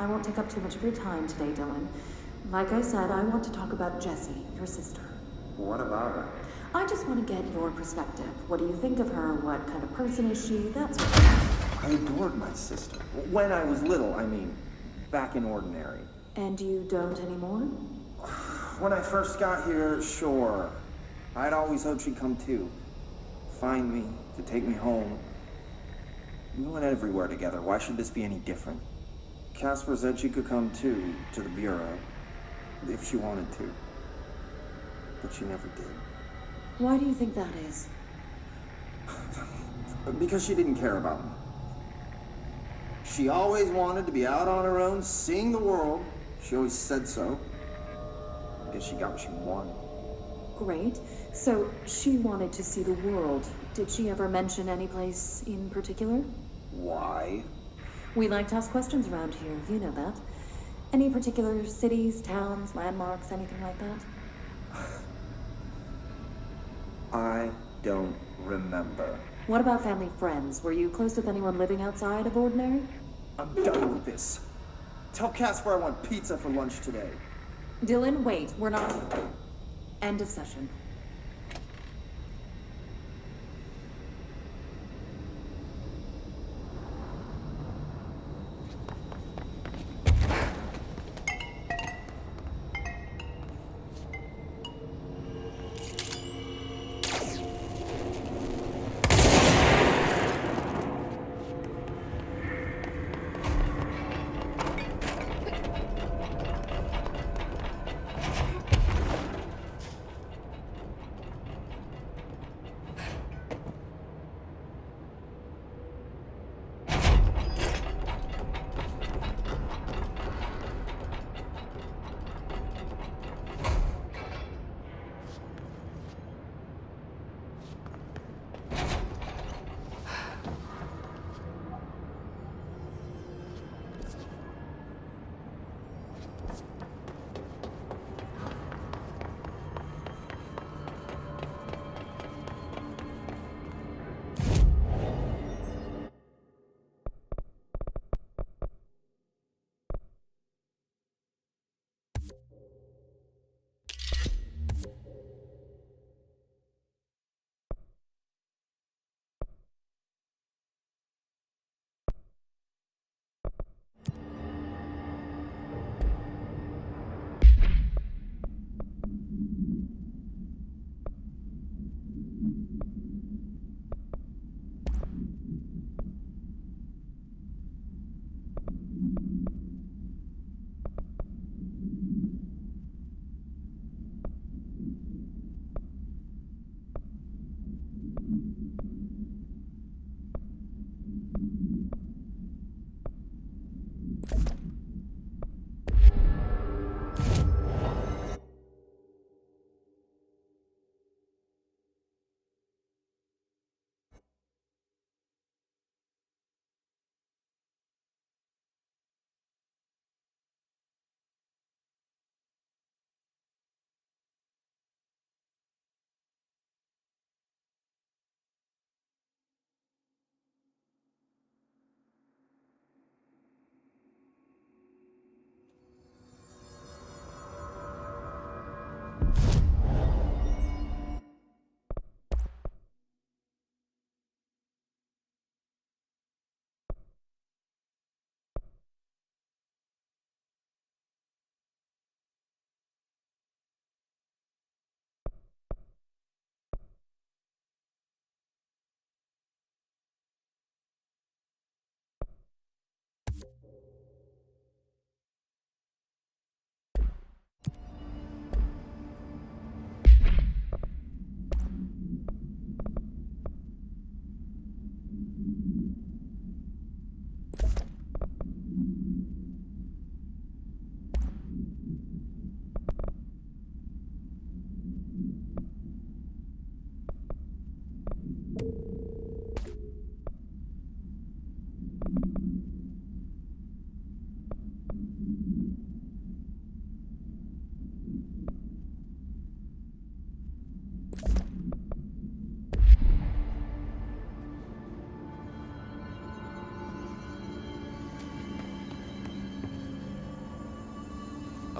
I won't take up too much of your time today, Dylan. Like I said, I want to talk about Jessie, your sister. What about her? I just want to get your perspective. What do you think of her? What kind of person is she? That sort of thing. I adored my sister. When I was little, I mean. Back in Ordinary. And you don't anymore? When I first got here, sure. I'd always hoped she'd come too. Find me, to take me home. We went everywhere together. Why should this be any different? Casper said she could come too, to the Bureau. If she wanted to. But she never did. Why do you think that is? Because she didn't care about me. She always wanted to be out on her own, seeing the world. She always said so. I guess she got what she wanted. Great. So, she wanted to see the world. Did she ever mention any place in particular? Why? We like to ask questions around here, you know that. Any particular cities, towns, landmarks, anything like that? I don't remember. What about family friends? Were you close with anyone living outside of Ordinary? I'm done with this. Tell Casper I want pizza for lunch today. Dylan, wait. We're not... End of session.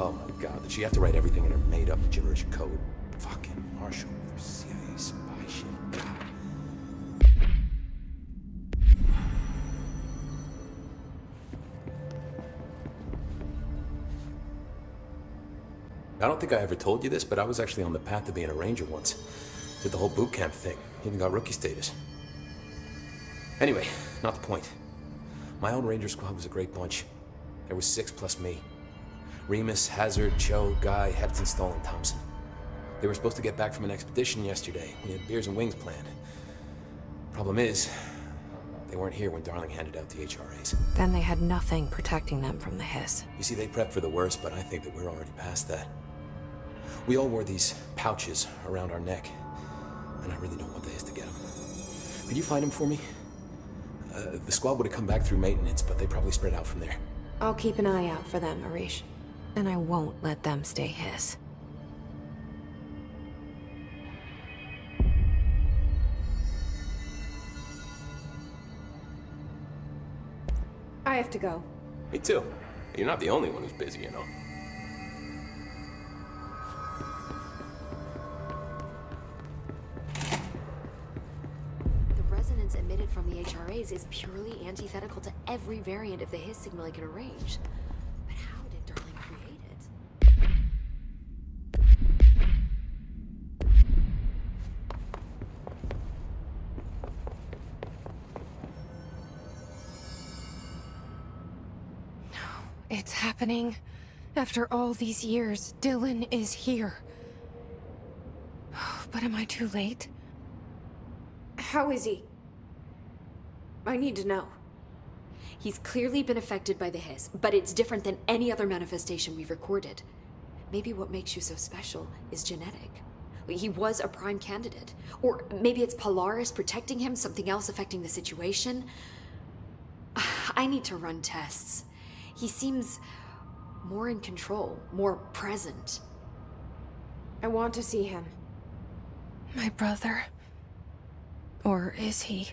Oh my god, did she have to write everything in her made-up gibberish code? Fucking Marshall with her CIA spy shit. God. I don't think I ever told you this, but I was actually on the path to being a ranger once. Did the whole boot camp thing. Even got rookie status. Anyway, not the point. My own ranger squad was a great bunch. There was 6 plus me. Remus, Hazard, Cho, Guy, Hepton, Stoll, and Thompson. They were supposed to get back from an expedition yesterday. We had beers and wings planned. Problem is, they weren't here when Darling handed out the HRAs. Then they had nothing protecting them from the hiss. You see, they prepped for the worst, but I think that we're already past that. We all wore these pouches around our neck, and I really don't want the hiss to get them. Could you find them for me? The squad would have come back through maintenance, but they probably spread out from there. I'll keep an eye out for them, Arish. And I won't let them stay hiss. I have to go. Me too. You're not the only one who's busy, you know. The resonance emitted from the HRAs is purely antithetical to every variant of the hiss signal I can arrange. But how did Darling create it? It's happening. After all these years, Dylan is here. But am I too late? How is he? I need to know. He's clearly been affected by the hiss, but it's different than any other manifestation we've recorded. Maybe what makes you so special is genetic. He was a prime candidate. Or maybe it's Polaris protecting him, something else affecting the situation. I need to run tests. He seems more in control, more present. I want to see him. My brother. Or is he?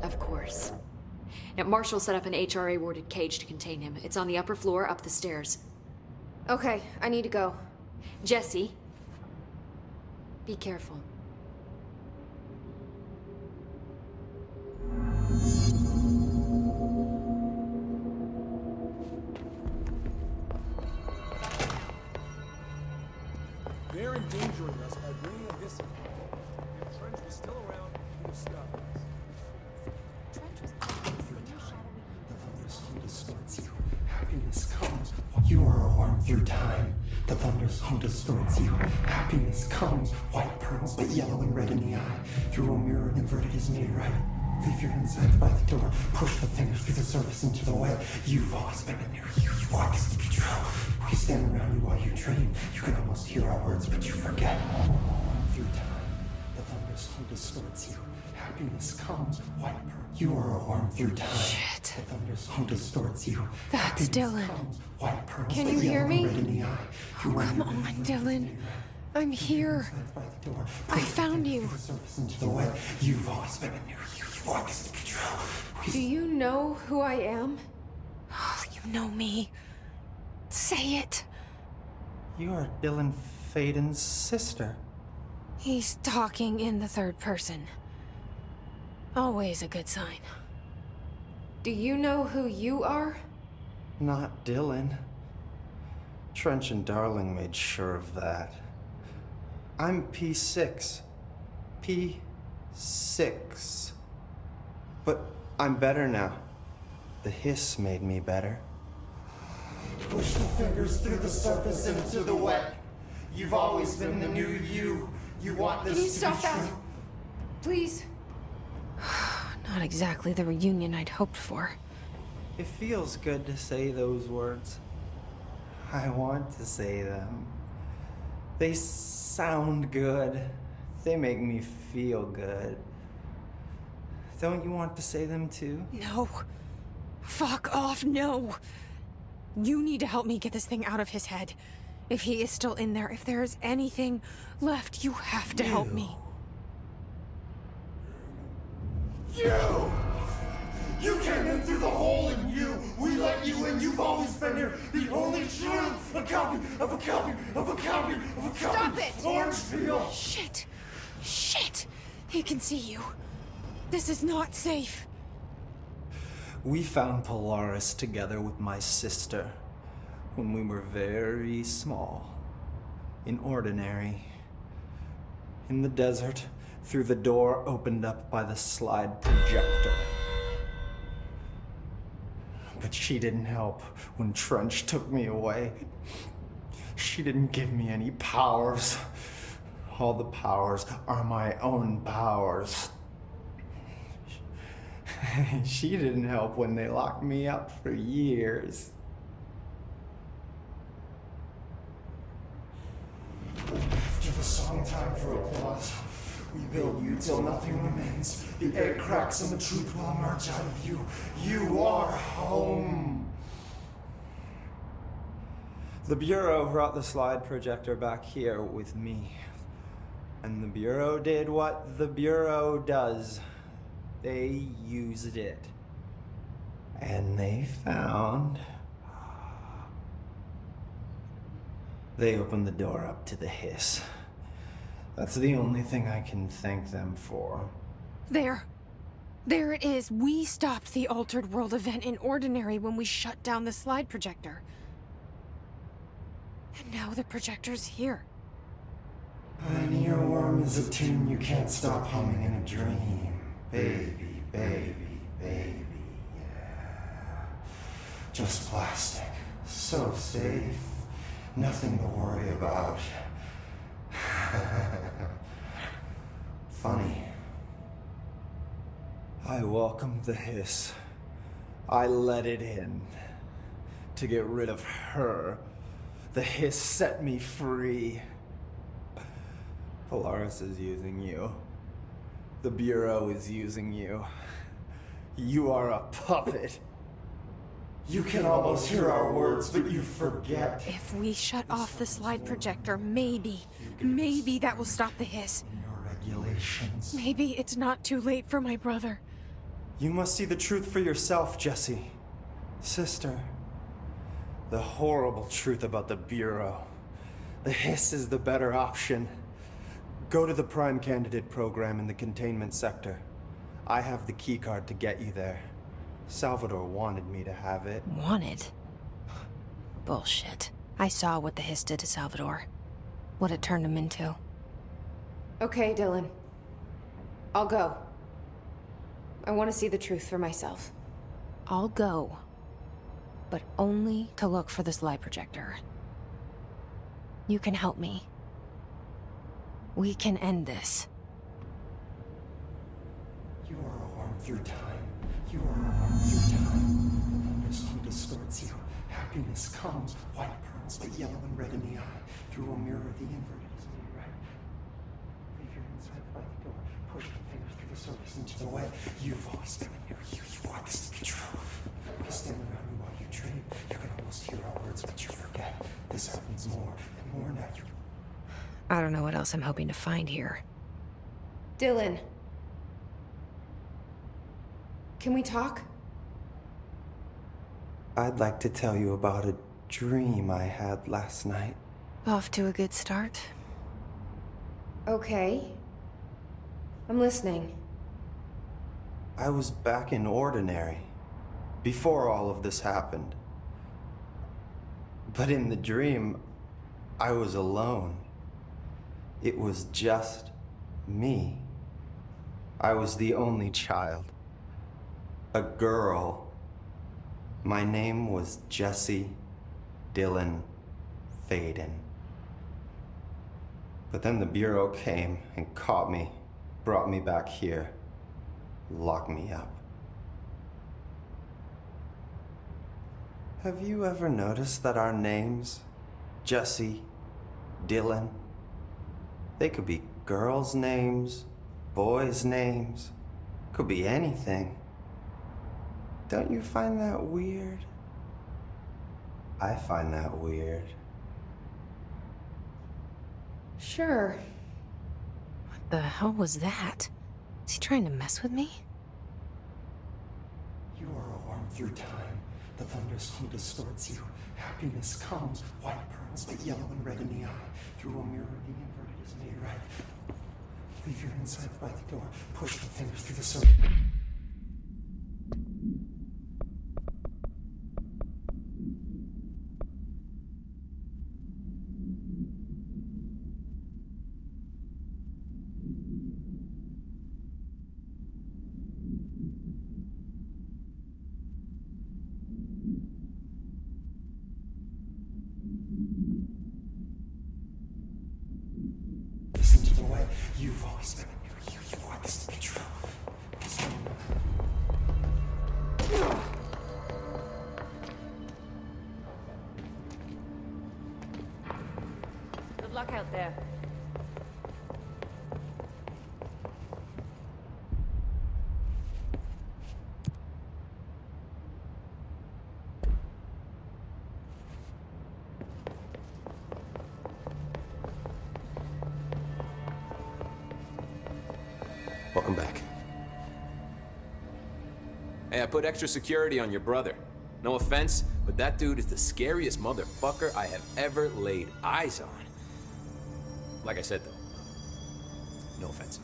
Of course. Now, Marshall set up an HRA-warded cage to contain him. It's on the upper floor, up the stairs. Okay, I need to go. Jesse, be careful. They're endangering us by bringing a hiss. If Trench was still around, he would have stopped us. Distorts you. Happiness comes while you are a worm through time. The thunder's home distorts you. Happiness comes, white pearls, but yellow and red in the eye. Through a mirror inverted is made right. Leave your insides by the door. Push the fingers through the surface into the wet. You've always been near you. You want this to be true. We stand around you while you dream. You can almost hear our words, but you forget. Through time, the thunder's home distorts you. Happiness comes, white pearl. You are a worm through time. Shit. The thunder's home distorts you. That's Dylan. Can you hear me? Oh, come on, Dylan. I'm here. I found you. You've always been near you. You want this to be true. Do you know who I am? Oh, you know me. Say it. You are Dylan Faden's sister. He's talking in the third person. Always a good sign. Do you know who you are? Not Dylan. Trench and Darling made sure of that. I'm P6. P6. But I'm better now. The hiss made me better. Push the fingers through the surface into the wet. You've always been the new you. You want this Can you to stop be that? true. Please. Not exactly the reunion I'd hoped for. It feels good to say those words. I want to say them. They sound good. They make me feel good. Don't you want to say them too? No. Fuck off, no. You need to help me get this thing out of his head. If he is still in there, if there is anything left, you have to help me. You! You came in through the hole in you! We let you in and you've always been here. The only true, a copy of a copy of a copy of a copy. Stop it! Orange peel. Shit! Shit! He can see you. This is not safe. We found Polaris together with my sister when we were very small, in Ordinary, in the desert, through the door opened up by the slide projector. But she didn't help when Trench took me away. She didn't give me any powers. All the powers are my own powers. She didn't help when they locked me up for years. After the song time for applause, we build you till nothing remains. The egg cracks and the truth will emerge out of you. You are home. The Bureau brought the slide projector back here with me. And the Bureau did what the Bureau does. They used it. And they found... They opened the door up to the hiss. That's the only thing I can thank them for. There. There it is. We stopped the Altered World event in Ordinary when we shut down the slide projector. And now the projector's here. An earworm is a tune you can't stop humming in a dream. Baby, baby, baby, yeah. Just plastic. So safe. Nothing to worry about. Funny. I welcomed the hiss. I let it in. To get rid of her. The hiss set me free. Polaris is using you. The Bureau is using you. You are a puppet. You can almost hear our words, but you forget. If we shut off the slide projector, maybe that will stop the hiss. In your regulations. Maybe it's not too late for my brother. You must see the truth for yourself, Jesse. Sister. The horrible truth about the Bureau. The hiss is the better option. Go to the Prime Candidate program in the containment sector. I have the keycard to get you there. Salvador wanted me to have it. Wanted? Bullshit. I saw what the hiss did to Salvador. What it turned him into. Okay, Dylan. I'll go. I want to see the truth for myself. I'll go. But only to look for the slide projector. You can help me. We can end this. You are a worm through time. You are a worm through time. The sun distorts you. Happiness comes, white pearls, but yellow and red in the eye. Through a mirror, the inverted is to the right. Leave your inside by the door. Push your fingers through the surface into the wet. You've always been near you. You want this to be true. We stand around you while you dream. You can almost hear our words, but you forget. This happens more and more now. You. I don't know what else I'm hoping to find here. Dylan. Can we talk? I'd like to tell you about a dream I had last night. Off to a good start. Okay. I'm listening. I was back in Ordinary, before all of this happened. But in the dream, I was alone. It was just me. I was the only child. A girl. My name was Jesse Dylan Faden. But then the Bureau came and caught me, brought me back here, locked me up. Have you ever noticed that our names, Jesse, Dylan, they could be girls' names, boys' names, could be anything. Don't you find that weird? I find that weird. Sure. What the hell was that? Is he trying to mess with me? You are a worm through time. The thunderstorm distorts you. Happiness comes, white pearls, but yellow and red in the eye. Through a mirror, the inverted is made right. Leave your insides by the door. Push the fingers through the circle. Listen to the way you've always been. You want this to be true. Good luck out there. Welcome back. Hey, I put extra security on your brother. No offense, but that dude is the scariest motherfucker I have ever laid eyes on. Like I said, though, no offense.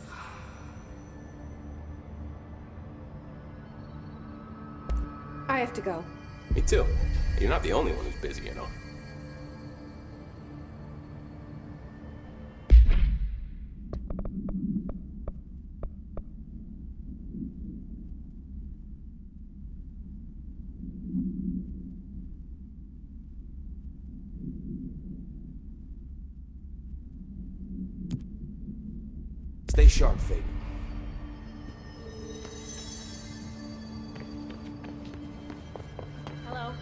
I have to go. Me too. You're not the only one who's busy, you know. Stay sharp, Fate. Hello.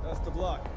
Best of luck.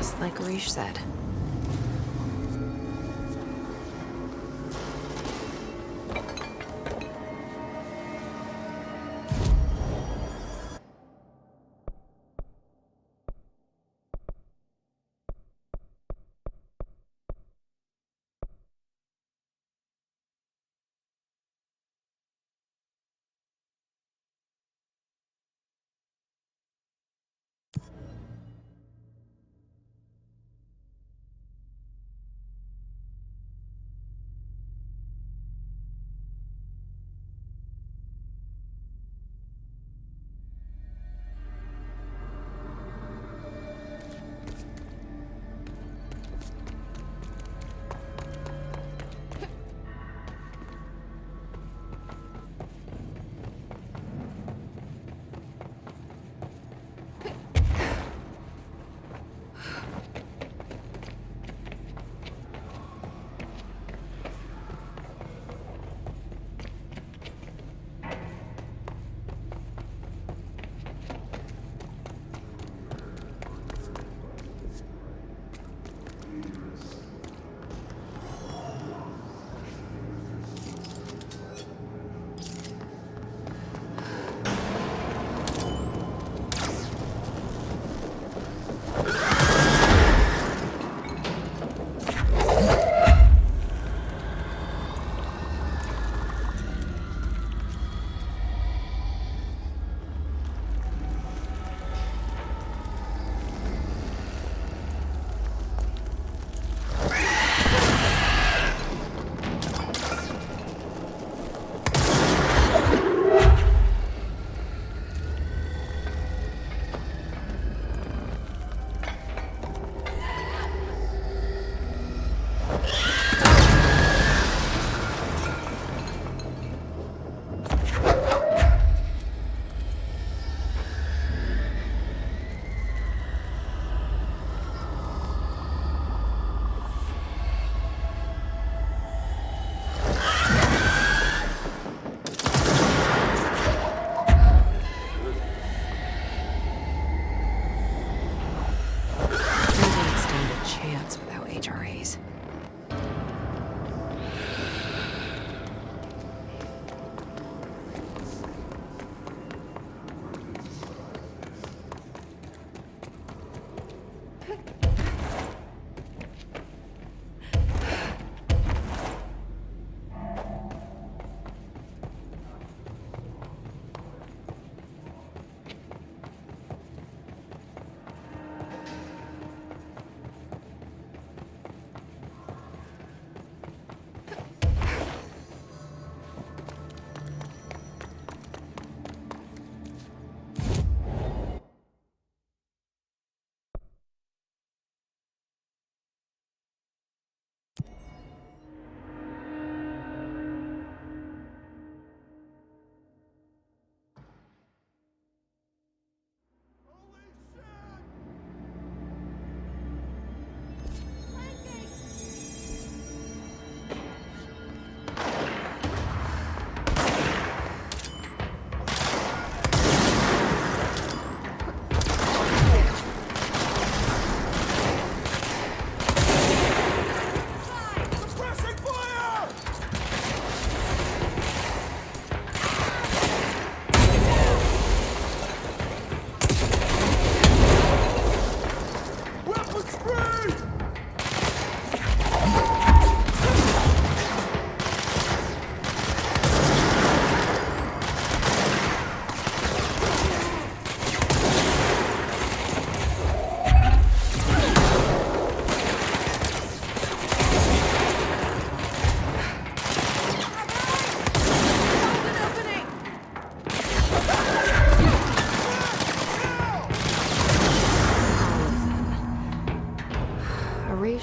Just like Rish said.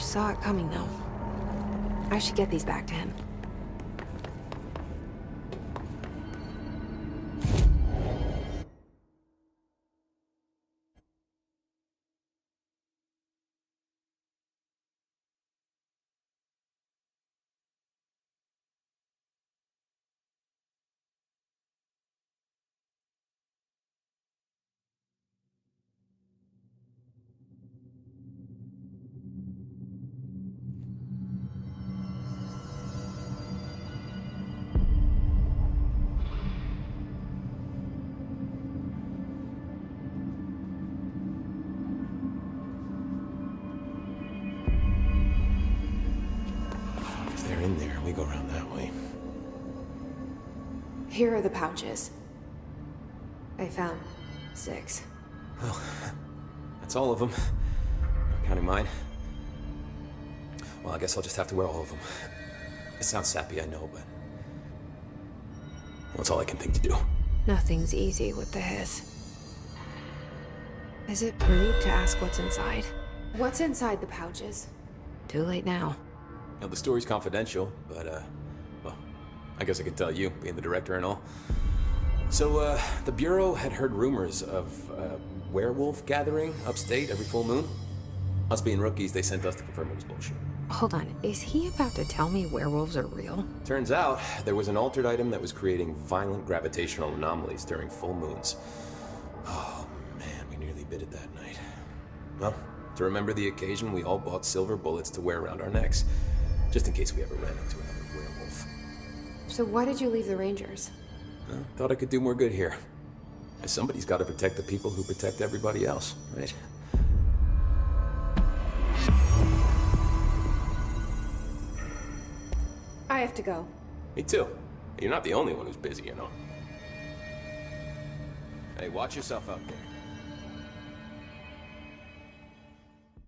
Saw it coming, though. I should get these back to him. In there, we go around that way. Here are the pouches. I found 6. Well, that's all of them. Not counting mine. Well, I guess I'll just have to wear all of them. It sounds sappy, I know, but... well, it's all I can think to do. Nothing's easy with the hiss. Is it rude to ask what's inside? What's inside the pouches? Too late now. Now, the story's confidential, but, well, I guess I could tell you, being the director and all. So, the Bureau had heard rumors of a werewolf gathering upstate every full moon. Us being rookies, they sent us to confirm it was bullshit. Hold on, is he about to tell me werewolves are real? Turns out, there was an altered item that was creating violent gravitational anomalies during full moons. Oh, man, we nearly bit it that night. Well, to remember the occasion, we all bought silver bullets to wear around our necks. Just in case we ever ran into another werewolf. So why did you leave the Rangers? Well, thought I could do more good here. Somebody's got to protect the people who protect everybody else, right? I have to go. Me too. You're not the only one who's busy, you know. Hey, watch yourself out there.